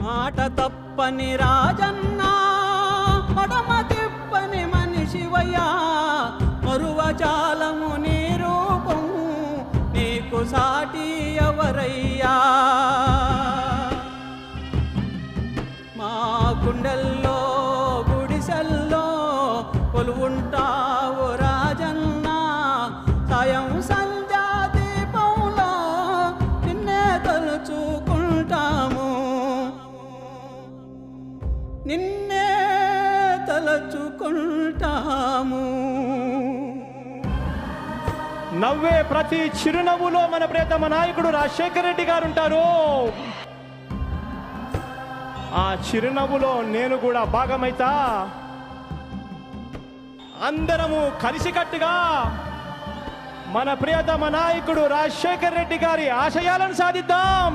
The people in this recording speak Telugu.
మాట తప్పని రాజన్న మడమ తిప్పని మనిషివయ్యా మరువజాలము నీ రూపం నీకు సాటి ఎవరయ్యా మా గుండెల్లో గుడిసెల్లో కొలువుంటావు రాజన్న సాయం సంధ్యా దీపంలో నిన్నే తలుచుకుంటాము నిన్నే తలుచుకుంటాము. నవ్వే ప్రతి చిరునవ్వులో మన ప్రియతమ నాయకుడు రాజశేఖర రెడ్డి గారు ఉంటారు. ఆ చిరునవ్వులో నేను కూడా భాగమైతా. అందరము కలిసికట్టుగా మన ప్రియతమ నాయకుడు రాజశేఖర రెడ్డి గారి ఆశయాలను సాధిద్దాం.